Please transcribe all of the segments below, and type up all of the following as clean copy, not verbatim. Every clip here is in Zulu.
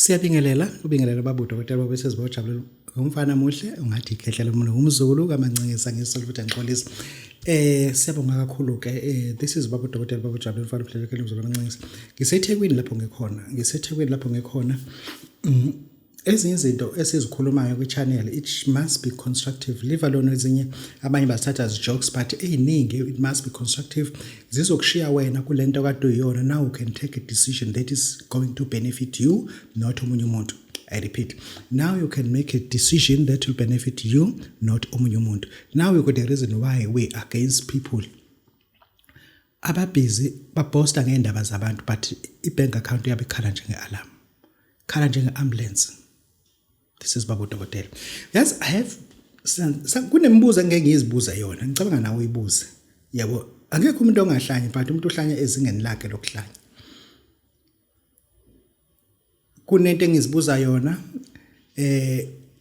Ubingelela baba uDokotela baba sesibojabula umfana muhle ungathi ikhehlela umuntu umzukulu kaMancingisa ngesonto futhi angixolisa. Siyabonga kakhulu ke this is baba uDokotela baba uJabula umfana uhlelekele umzukulu kaMancingisa. NgiseThekwini lapho ngikhona. Ezinye izinto esizikhulumayo kwi-channel it must be constructive. Leave alone ezinye abanye basithatha as jokes but eyiningi it must be constructive. Zizokushiya wena kulento kade uyiyona. Now you can take a decision that is going to benefit you, not omunye umuntu. I repeat, now you can make a decision that will benefit you, not omunye umuntu. Now you got the reason why we against people ababhizi baposta ngendaba zabantu but i-bank account yabo ikhala njenge-alarm, khala njenge-ambulance. This is baba uDokotela. Yes, I have kunembuzo engeke ngizibuza yona. Ngicabanga nawe uyibuze. Yabo, angekho umuntu ongahlanya but umuntu ohlanya ezingeni lakhe lokuhlanya. Kunento engizibuza yona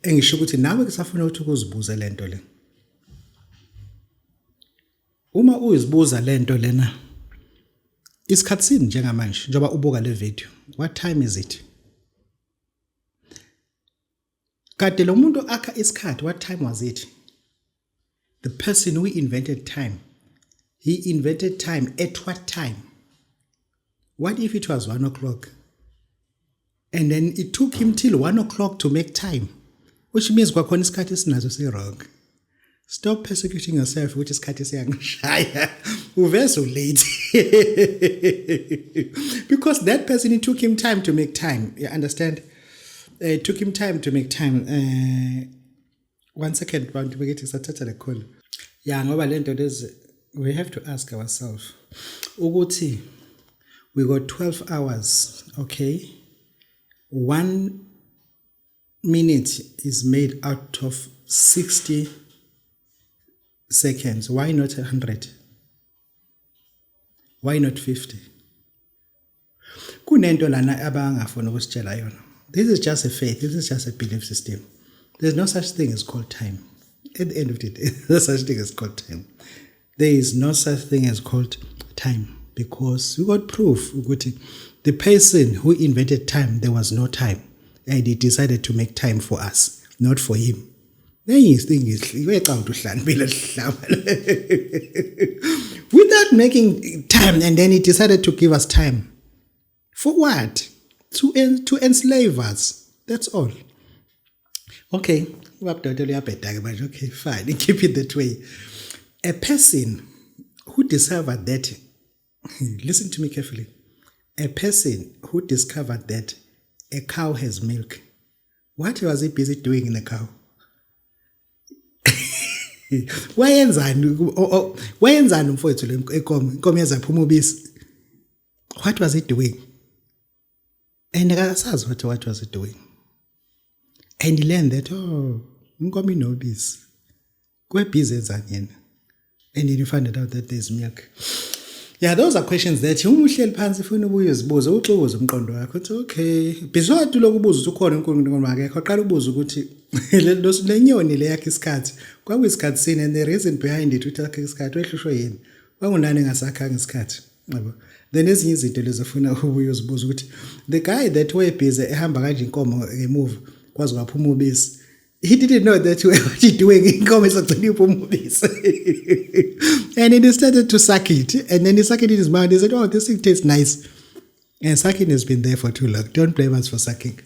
engisho ukuthi nawe kusafuna ukuthi ukuzibuza lento le. Uma uyizibuza lento lena isikhathi sini njengamanje njengoba ubuka le video. What time is it? Kade lo muntu akha isikhathi, what time was it? The person who invented time, he invented time at what time? What if it was 1 o'clock? And then it took him till 1 o'clock to make time, which means kwakhona isikhathi esinazo si-wrong. Stop persecuting yourself, which is isikhathi siyangishaya. Uve so late. Because that person, it took him time to make time. You understand? It took him time to make time. 1 second, want to make it a call. Yeah, ngoba lento lezi, we have to ask ourselves. Ukuthi, we got 12 hours, okay? 1 minute is made out of 60 seconds. Why not 100? Why not 50? Kunento lana abangafuna ukusitshela yona. This is just a faith. This is just a belief system. There's no such thing as called time. At the end of the day, there's no such thing as called time. There is no such thing as called time because we got proof. The person who invented time, there was no time. And he decided to make time for us, not for him. Without making time, and then he decided to give us time. For what? To enslave us. That's all. Okay. Okay, fine. Keep it that way. A person who discovered that, listen to me carefully. A person who discovered that a cow has milk, what was he busy doing in the cow? Wayenzani mfowethu le inkomo yazaphuma ubisi? What was he doing? And akasazi what was he doing? And he learned that, inkomo inobisi. Kwebhizi enzani yena? And then you find out that there's milk. Yeah, those are questions that uma uhleli phansi ufuna ubuye uzibuze uxuze umqondo wakho uthi okay bizwatu lokubuza ukuthi ukhona uNkulunkulu wakhe qala ubuza ukuthi lenyoni le yakhe isikhathi kwakuyisikhathi sini and the reason behind it ukuthi yakhe isikhathi wehlushwe yini wangunani ngasakhanga isikhathi yabo then ezinye izinto lezofuna ubuye uzibuza ukuthi the guy that way busy ehamba kanje inkomo ngemuva kwazi kwaphuma ubisi. He didn't know that what he doing in comments and then he started to suck it. And then he sucked it in his mouth. He said, oh, this thing tastes nice. And sucking has been there for too long. Don't blame us for sucking.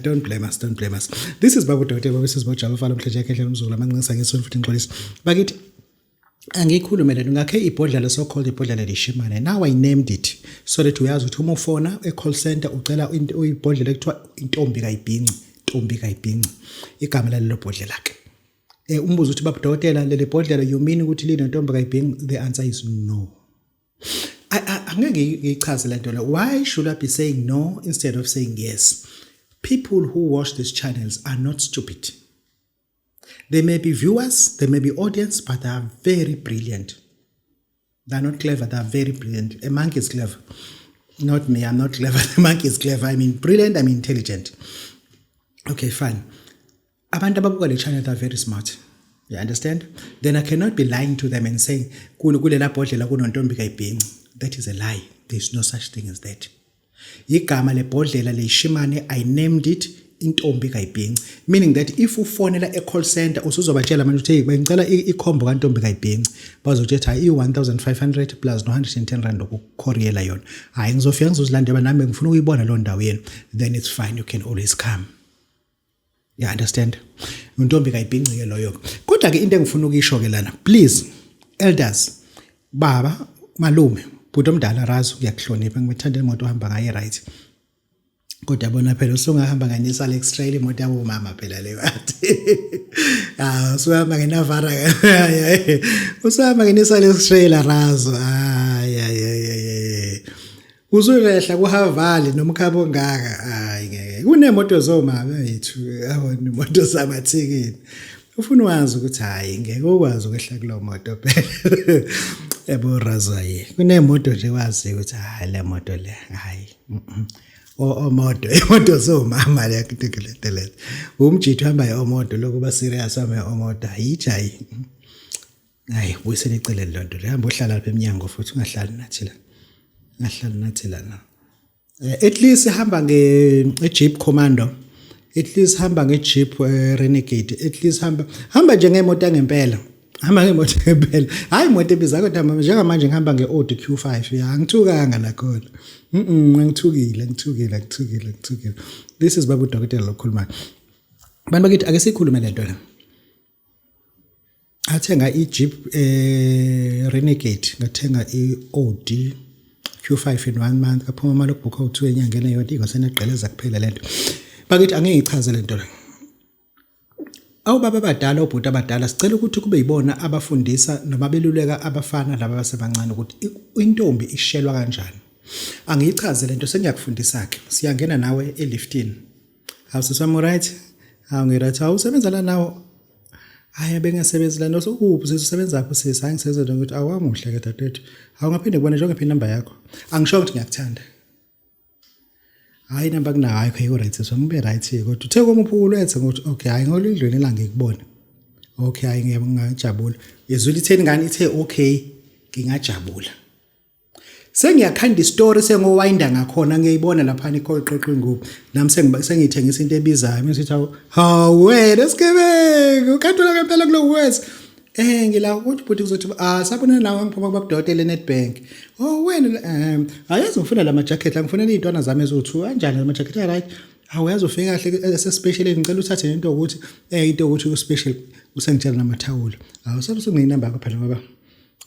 Don't blame us. This is Babu Dokotela. This is Bojabula Umfana uhlelekele umzukulu kaMancingisa ngesonto futhi ngixolisa. Bakithi angikhulume lento ngakhe ibhodlela so called ibhodlela leshimane. Now I named it so that uyazi ukuthi uma ufona e-call center ucela ibhodlela ekuthiwa intombi kayibhinci. Igama lalelo bhodlela ke umbuzo uthi baba Dokotela lele bhodlela you mean ukuthi lino ntombi kayibhingi? The answer is no. Angeke ngichaze lento la. Why should I be saying no instead of saying yes? People who watch these channels are not stupid. They may be viewers, they may be audience, but they are very brilliant. They are not clever, they are very brilliant. A monkey is clever. Not me, I'm not clever. The monkey is clever. I mean brilliant, I mean intelligent. Okay, fine. Abantu ababuka le channel are very smart. You understand? Then I cannot be lying to them and saying, kulela bhodlela kunontombi kayibhinci. That is a lie. There is no such thing as that. igama lebhodlela leyishimane, I named it intombi kaYibhinci, meaning that if ufonela e-call center usuzobatshela manje ukuthi bengicela ikhombo kantombi kaYibhinci, bazothi hayi i-1500 plus no 110 rand ukukhoriyela yona. Hayi ngizofika ngizozilandela nami ngifuna ukuyibona lo ndawo yenu, then it's fine, you can always come. You understand? Untombi kaYibhinci ke loyo. Kodwa ke into engifuna ukuyisho ke lana, please elders, baba, malume, bhuti omdala Razo, ngiyakuhlonipha, ngithanda imoto ohamba ngayo right. Kodwa yabona phela usungahamba nganisala X-trail imoto yabo mama phela leyo athi. Usungahamba ngeNavara. Usungahamba nganisala X-trail Razo. Uzulehla kuHavali nomkhabo ngaka. Hayi ngeke. Kunemoto zomama yethu, yabona imoto zamathikini. Ufuna wazi ukuthi hayi ngeke ukwazi ukwehla kulo moto phela. Yabo Razo ye. Kunemoto nje wazi ukuthi hayi le moto le hayi. Imoto zomama le yakutikelele. Umjitho hamba omoto lokuba serious hamba omoto ayijayi. Hayi buyisele icelele lonto le hamba ohlala lapha eminyango futhi ungahlali nathi la. Ngahlali nathi lana. At least hamba nge-Jeep Commando. At least hamba nge-Jeep Renegade. At least hamba nje ngemoto ngempela. Hamba ngemoto ngempela. Hayi imoto ebiza kodwa njengamanje ngihamba nge-Audi Q5 ya ngithukanga nakhona. Ngithukile. This is babu Dr. Lokhuluma. Bantu bakithi ake sikhulume lento la. Athenga i-Jeep Renegade, ngathenga i-Audi Q5 in 1 month, kaphuma imali yokubhukha u2 enyangeni eyodwa ingaseneqeleza kuphela lento. Bakithi angeke ngichaze lento la. Awubaba abadala, obhuti abadala, sicela ukuthi kube yibona abafundisa noma beluleka abafana laba abasebancane ukuthi intombi ishelwa kanjani. Angiyichaze lento sengiyakufundisa ke. Siyangena nawe e-liftini. Awusisami right? Awungiright. Awusebenza la nawo. Hayi bengasebenzi la no sokuphi sisebenza lapho sisi hayi ngisebenza ukuthi awamuhle ke dadethu. Awungaphinde kubona njengoba inamba yakho. Angisho ukuthi ngiyakuthanda. Hayi namba kunayo hayi khayiko right sesibe right kodwa uthe komuphulo ethe ngokuthi okay hayi ngolindlweni la ngikubona. Okay hayi ngiyabongajabula. Yezwe litheni ngani ithe okay ngingajabula. Sengiyakhanda istory sengowinda ngakhona ngiyibona lapha iqoqo inguphi nami sengithengisa into ebizayo masithi hawu wena Skebenge ukantula ngempela kulo wes ngila ukuthi futhi kuzothi sabona nawe ngiphuma kubabudokotela eNedbank wena ayazi ngifuna la jacket la ngifuna izintwana zami ezo2 kanjani la jacket right awayazi ufika kahle special ngicela uthathe into ukuthi into ukuthi ku special usengitshela namathawula awusabe nginamba yakho phela ngoba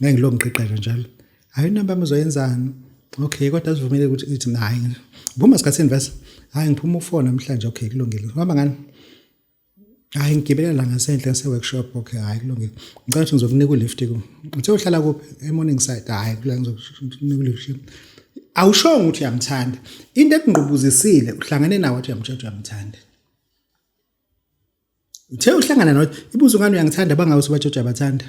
ngeke ngilongiqeqesha njalo. Hayi inamba uzoyenzani? Okay kodwa asivumele ukuthi ithi hayi vuma sikhathini vese hayi ngiphuma ufona namhlanje okay kulungile ngihamba ngani hayi ngigibela la ngasenhle ngase workshop okay hayi kulungile ngicela ukuthi ngizokunika ulift ku uthe uhlala kuphi e-morning side hayi kula ngizokunika ulift awushongo ukuthi uyamthanda into ekungqubuzisile uhlangane nawe uthi uyamtshela uyamthanda uthe uhlangana nawe ibuzo ngani uyangithanda bangawuthi batshotsha abathanda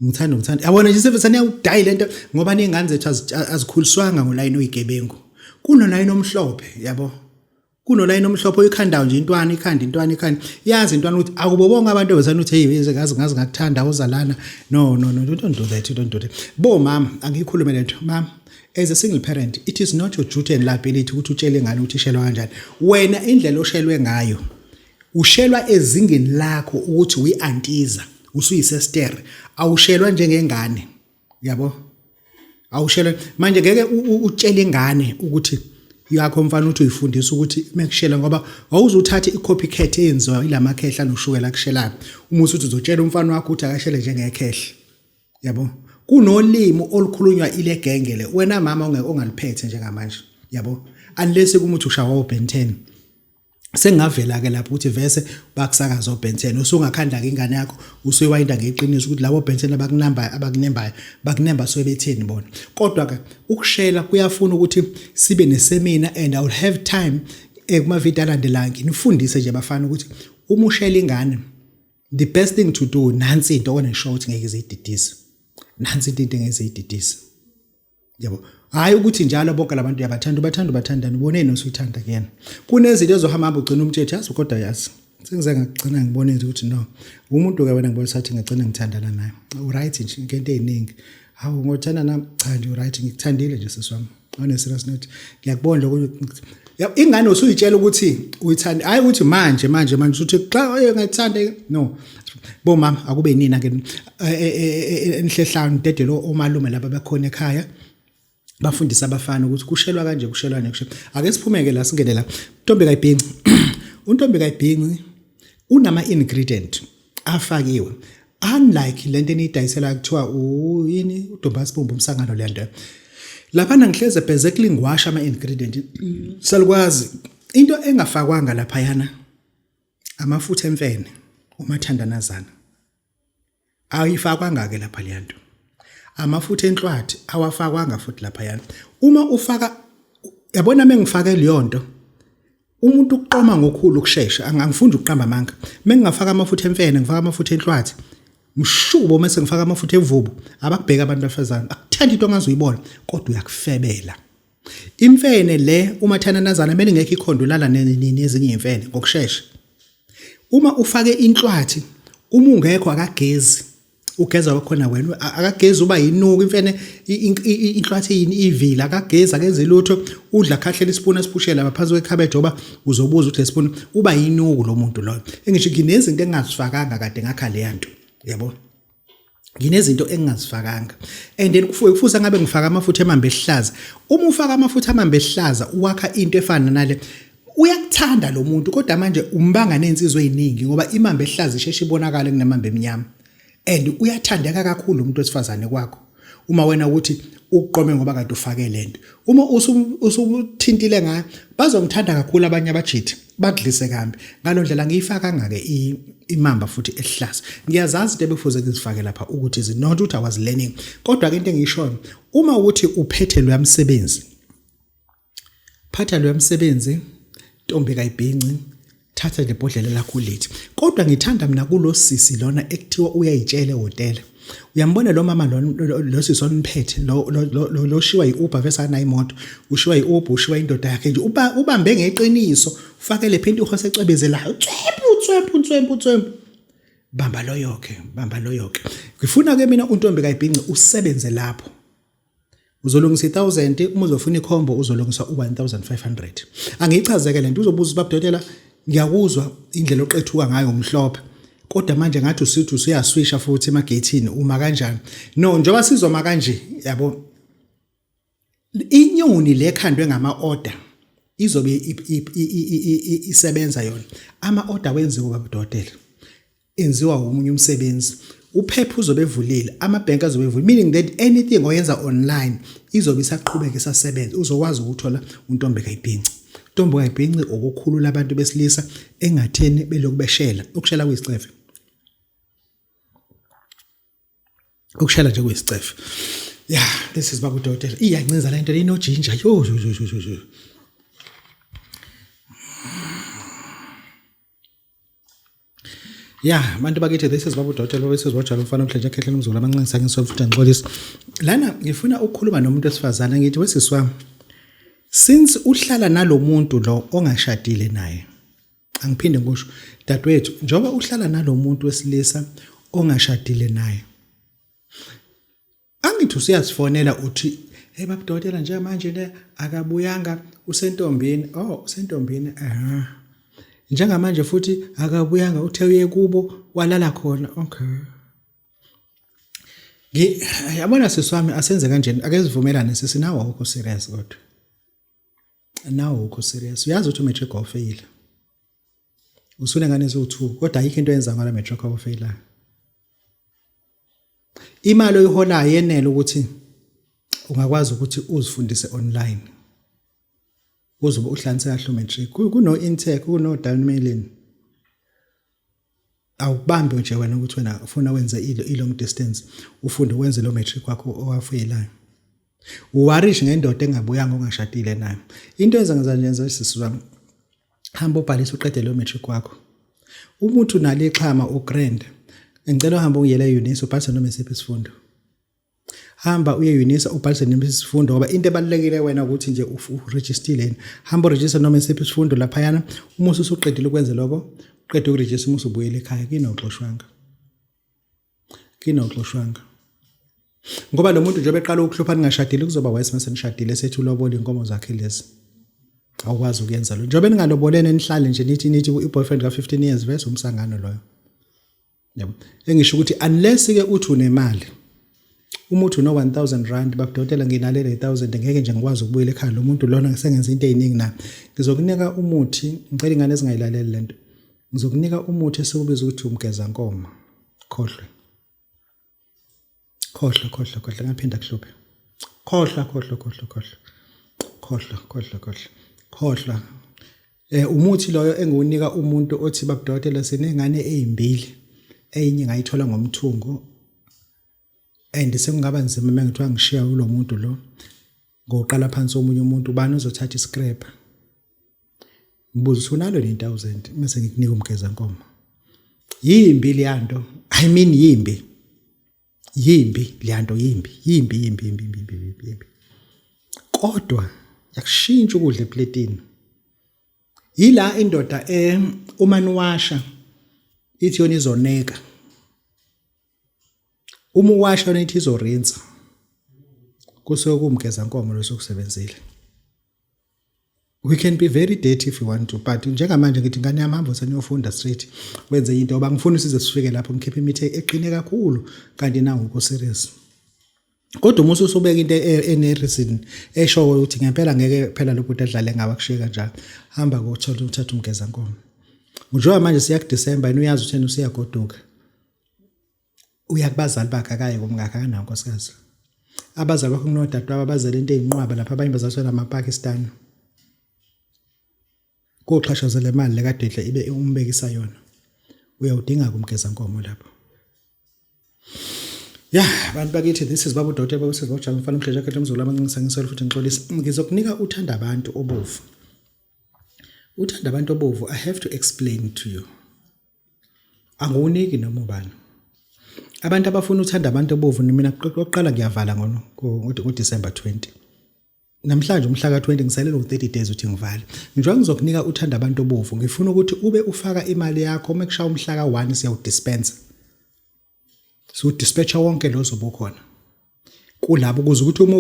ngithanda yabona nje sevesana yawudayi lento ngoba ningane zethu azikhuliswanga ngolayini oyigebengu kunolayini omhlophe yabo kunolayini omhlophe oyikhandayo nje intwana ikhanda yazi intwana ukuthi akubo bonke abantu bezana uthi hey ngazi ngakuthanda uzalana no don't do that bo mama angiyikhulume lento mama as a single parent it is not your duty and liability ukuthi utshele ingane ukuthi ishelwa kanjani wena indlela oshelwe ngayo ushelwa ezingeni lakho ukuthi uyiantiza usuyisester awushelwa njengengane yabo awushelwa manje ngeke utshele ingane ukuthi yakho mfana uthi uyifundisa ukuthi mekushela ngoba awuzuthatha i-copycat eyenziwa ilamakhehla noshukela kushelayo uma uthi uzotshela umfana wakho ukuthi akashele njengekhehla yabo kunolimo olukhulunywa ile gengele wena mama ongaliphethe njengamanje yabo unless kumuthi ushawa uBen 10 sengavela ke lapho ukuthi vese bakusakaza uBen 10 usungakhanda ke ingane yakho usuyewayinda ngeqiniso ukuthi labo uBen 10 bakunemba sobetheni bona kodwa ke ukushela kuyafuna ukuthi sibe nesemina and I will have time kuma video alandelayo nifundise nje bafana ukuthi uma ushela ingane the best thing to do nansi into onesho ukuthi ngeke izididise nansi into engeke izididise yabo hayi ukuthi njalo bonke labantu ubathandani ubonene usuyithanda kuyena kunezinto ezohamba ugcina umthetho yazi kodwa yazi sengize ngagcina ngibone ukuthi no umuntu ke wena ngibona sathi ngagcina ngithandana naye right nje into eziningi hawu ngothanda nami cha nje right ngikuthandile nje seswami on a serious note ngiyakubona lokho ingane usuyitshela ukuthi uyithanda hayi ukuthi manje uthi xa ngathanda no bomama akube nina ke enhlehlano dedelo omalume laba bekhona ekhaya bafundisa abafana ukuthi kushelwa kanje kushelwane ake siphumeke la singene la Ntombi kaYibhinci uNtombi kaYibhinci unama ingredient afakiwe unlike lento enidayisela kuthiwa yini uDombasibumbu umsangano lento lapha ngihleze basically ngiwasha ama ingredient salukwazi into engafakwanga lapha yana amafutha emfene umathandanazana ayifakwanga ke lapha leyanto amafutha enhlwathi awafakwanga futhi lapha yana uma ufaka yabona mengifake leyonto umuntu uqoma ngokhulu ukusheshsha angifunda ukuqamba amanga mengingafaka amafutha emfene ngifaka amafutha enhlwathi mshubo mase ngifaka amafutha evubu abakubheka abantu bafazana akuthanda into ongazoyibona kodwa uyakufebela imfene le umathandanazana mele ngeke ikhondulala nini ezinye imfene ngokusheshsha uma ufake inhlwathi uma ungekho akagezi ugeza wakhona wena akagezi uba yinuku imfene inhlwathi yini ivila akagezi akenze lutho udla khahlela ispoon esiphushela laphansi kwekhabethe oba uzobuza ukuthi lespoon uba yinuku lo muntu lo engisho nginezinto engazifakanga kade ngakha le yanto yabo nginezinto engazifakanga and then kufuze ngabe ngifaka amafutha emambe ehlaza uma ufaka amafutha emambe ehlaza uwakha into efana nale uyakuthanda lo muntu kodwa manje umbanga nensizwe eziningi ngoba imambe ehlaza isheshe ibonakala kunemambe eminyama and uyathandeka kakhulu umuntu wesifazane kwakho uma wena ukuthi uqome ngoba kade ufake lento uma usuthintile ngayo bazomthanda kakhulu abanye abajidi bakudlise kambi ngalondlela ngiyifaka ngake imamba futhi ehlaza ngiyazazi into ebefuze ngizifake lapha ukuthi is not ukuthi I was learning kodwa ke into engiyishoyo uma uthi uphethe lo yamsebenzi phatha lo yamsebenzi Ntombi kaYibhinci thatha lebhodlela lakho lithi kodwa ngithanda mina kulo sisi lona ekuthiwa uyayitshela ehotela uyambona lo mama lo sisi oniphethe lo shiwa iUber vese ana imoto ushiwa iUber ushiwa indoda yakhe nje ubambe ngeqiniso ufakele phela ihose ecebezelayo tswephu bamba lo yonke ngifuna ke mina uNtombi kaYibhinci usebenze lapho uzolungisa 1000 uma uzofuna ikhombo uzolungisa u1500 angiyichazeke lento uzobuza babudodela ngiyakuzwa indlela oqethuka ngayo umhlophe kodwa manje ngathi usithi usuyaswisha futhi emagethini uma kanjani no njoba sizoma kanje yabo inyoni lekhandwe ngama order izobe isebenza yona ama order wenziwa babudodela enziwa umunye umsebenzi uphepha uzobe evulile amabhenki azobe evulile meaning that anything oyenza online izobe isaqhubeka isasebenza uzokwazi ukuthola uNtombi kaYibhinci Ntombi kaYibhinci okukhulula abantu besilisa engatheni belokubeshela ukushela kuyisicefe ukushela nje kuyisicefe yeah this is babudodela iyancinza lento inojinja yo yeah abantu bakithi this is babudodela besizwatshwa umfana omhlanje ekhehleni umzulu amancinisa ngisofuthi ngixolisa lana ngifuna ukukhuluma nomuntu wesifazana ngithi wesiswami since uhlala nalomuntu lo ongashadile naye angiphinde ngisho dadwethu njoba uhlala nalomuntu wesilisa ongashadile naye angithi usiyasifonela uthi hey babudodela nje manje le akabuyanga usentombini usentombini njengamanje futhi akabuyanga uthe uye kubo walala khona okay yabona siswami asenze kanjeni akezivumelane sisinawo ukho serious kodwa nawo ukho serious uyazi ukuthi umatric awufail usule ngane zo2 kodwa ayikho into yenza ngala matric awufail imali oyihola yenele ukuthi ungakwazi ukuthi uzifundise online uzobe uhlanze kahle umatric kuno intake kuno down mailing awubambe nje wena ukuthi wena ufuna wenze long distance ufunde wenze lo matric wakho owafeyelayo uwarish ngendoda engabuyanga ongashadile nayo into enza sisizwa hamba ubhalisa uqede lo matric wakho umuntu nale exhama ugrand ngicela uhamba uyela eUnisa ubhalise noma isiphi isifundo hamba uye eUnisa ubhalise noma isifundo ngoba into ebalekile wena ukuthi nje uregistile hamba uregister noma isiphi isifundo lapha yana uma usuqedile ukwenza lokho uqede ukuregister uma usubuyela ekhaya kinoxoshwanga Ngoba lo muntu nje beqala ukuhlupha ningashadile kuzoba wise mase nishadile sethi ulobola inkomo zakhe lezi. Awukwazi ukuyenza lo. Njobe ningalobolene nihlale nje nithi i-boyfriend ka15 years vese umsangano loyo. Yebo. Engisho ukuthi unless ke uthi unemali. Uma uthi no 1000 rand bakudotela nginalele 1000 ngeke nje ngikwazi ukubuyela ekhaya lo muntu lona ngisengenza into eziningi na. Ngizokunika umuthi, ngicela ingane ezingayilaleli lento. Ngizokunika umuthi esikubiza ukuthi umgeza nkomo. Khohlwe. Khohlwa ngaphinda kuhluphe. Khohlwa. Umuthi loyo engiwunika umuntu othi babudokotela sinengane ezimbili. Eyinye ngayithola ngomthungo. And sekungaba nzima mengithiwa ngishiya kulo muntu lo. Ngoqala phansi omunye umuntu ubani uzothatha iscrap. Ngibuza ukuthi unalo le1000 mase ngikunika umgeza nkomo. Yimbi liyanto. I mean yimbi. Yimbi liyanto yimbi. Kodwa yakushintsha ukudla eplatini. Yila indoda uma niwasha ithi yona izoneka. Uma uwasha nithi izorinsa. Kusuke kumgeza nkomo lo sokusebenzile. We can be very dirty if you want to, but njengamanje ngithi ngane yami hamba seniyofunda straight wenze into oba ngifuna size sifike lapho ngikhiphe imithi eqine kakhulu kanti nangu ku serious. Kodwa uma usubeka into ene-reason esho ukuthi ngempela ngeke phela lo muntu adlale ngabe kushiye kanjalo hamba ukuthola uthatha umgeza nkomo. Njengoba manje siya kuDecember uyazi ukuthi usiyagoduka. Uyakubazali bakhe akaye kumngaka kanawo nkosikazi. Abazali bakho kunodadewabo abazele into ezinqwaba lapha abanye bazaswela amaPakistan. Koxhashazela imali lekadedle ibe umbekisa yona. Uyawudinga kumgeza nkomo lapho. Yeah, bantu bakithi this is Babu Dr. Babu Sizo Jama mfana umhleja khetha umzulu abangingisangisela futhi ngixolisa. Ngizokunika uthanda abantu obovu. Uthanda abantu obovu I have to explain to you. Angiwuniki noma ubani. Abantu abafuna uthanda abantu obovu mina oqala ngiyavala ngono ngoDecember 20. Namhlanje umhla ka20 ngisalela u30 days uthi ngivale. Njengoba ngizokunika uthanda abantu obovu ngifuna ukuthi ube ufaka imali yakho mekusha umhla ka1 siyawudispensa. So dispatcher wonke lo zobukhona. Kulabo kuze ukuthi uma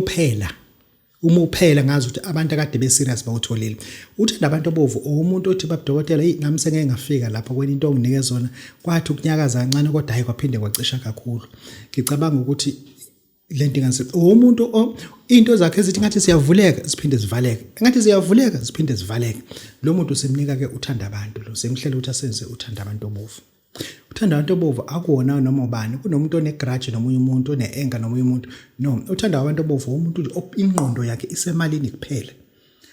uphela ngazi ukuthi abantu akade be serious bawutholile. Uthanda abantu obovu umuntu othi babudokotela nami sengeke ngafika lapha kweni into onginike zona kwathi ukunyakaza kancane kodwa hayi kwaphinde kwacisha kakhulu. Ngicabanga ukuthi lento ingase umuntu into zakhe ezithi ngathi siyavuleka siphinde sivaleke. Ngathi siyavuleka siphinde sivaleke. Lo muntu usemnika ke uthanda abantu lo semhlela ukuthi asenze uthanda abantu obovu. Uthanda abantu obovu akuwona noma ubani kunomuntu onegrudge nomunye umuntu oneanger nomunye umuntu no uthanda abantu obovu umuntu ingqondo yakhe isemalini kuphela.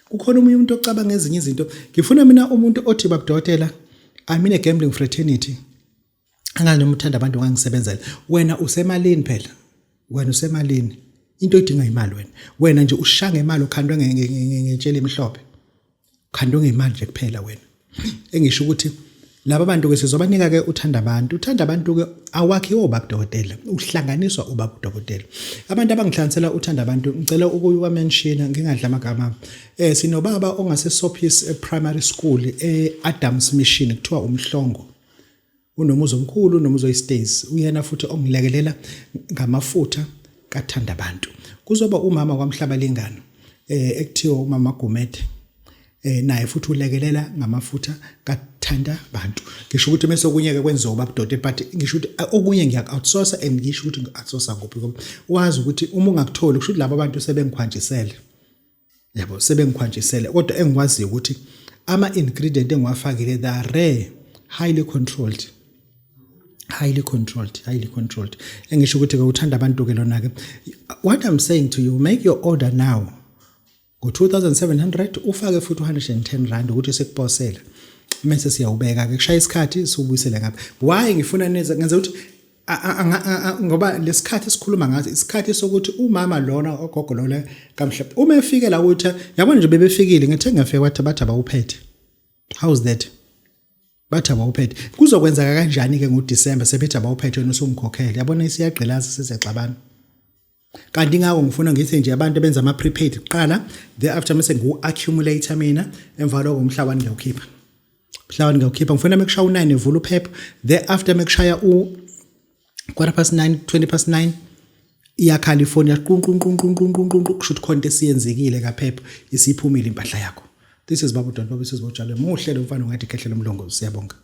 Kukhona umunye umuntu ocabanga ezinye izinto ngifuna mina umuntu othi babudokotela I'm in a gambling fraternity angani noma uthanda abantu ngangisebenzela wena usemalini phela wena usemalini into idinga imali wena nje ushanga imali ukhandwe ngetshela emhlophe ukhandwe ngemali nje kuphela wena engisho ukuthi laba bantu ke sizobanika ke uthanda abantu ke awakhiwe ubabudokotela uhlanganiswa ubabudokotela abantu abangihlanganisela uthanda abantu ngicela ukuyiwa mention ngingadla amagama sinobaba ongase Sophis primary school Adams Mission kuthiwa umhlongo unomuzo omkhulu unomuzo istays uyena futhi ongilekelela ngamafutha kathanda abantu kuzoba umama kwaMhlaba lingana ekuthiwa umama Gumede naye futhi ulekelela ngamafutha kathanda abantu ngisho ukuthi bese okunyeke kwenziwa ubabudokotela but ngisho ukuthi okunye ngiya-outsource and ngisho ukuthi ngi-outsource ngophi ngoba wazi ukuthi uma ungakutholi kusho ukuthi labo bantu sebengikhwanjisele yabo sebengikhwanjisele kodwa engikwaziyo ukuthi ama-ingredient engiwafakile they are rare highly controlled engisho ukuthi ke uthanda abantu ke lona ke what I'm saying to you make your order now ngo-2700 ufake futhi 110 rand ukuthi sekuphosela mase siyawubeka ke kushaya isikhathi siubuyisele ngapha why ngifuna ngenza ukuthi ngoba lesikhathi esikhuluma ngaso isikhathi sokuthi umama lona ogogo lona kamhlophe uma efike la ukuthi yabona nje bebefikile ngithe ngiyafika wathi bathi abawuphethe how's that bathi abawuphethe kuzokwenzeka kanjani ke ngoDecember sephethe abawuphethe wena usungikhokhela yabona isiyagqilaza sizexabana kanti ngako ngifuna ngithi nje abantu benza ama prepaid kuqala thereafter mase ngu-accumulator mina emva lokho umhlabani ngiyawukhipha ngifuna mekushaya u9 evula uphepha thereafter mekushaya u 9:20 past 9 iyakhala ifoni yaqunqunqunqunqunqunqunqu kusho ukuthi khona into esiyenzekile kaphepha isiphumile impahla yakho. This is Baba uDon Baba sisizibotshalo. Muhle lo mfana ungathi khehlela umlongo. Siyabonga.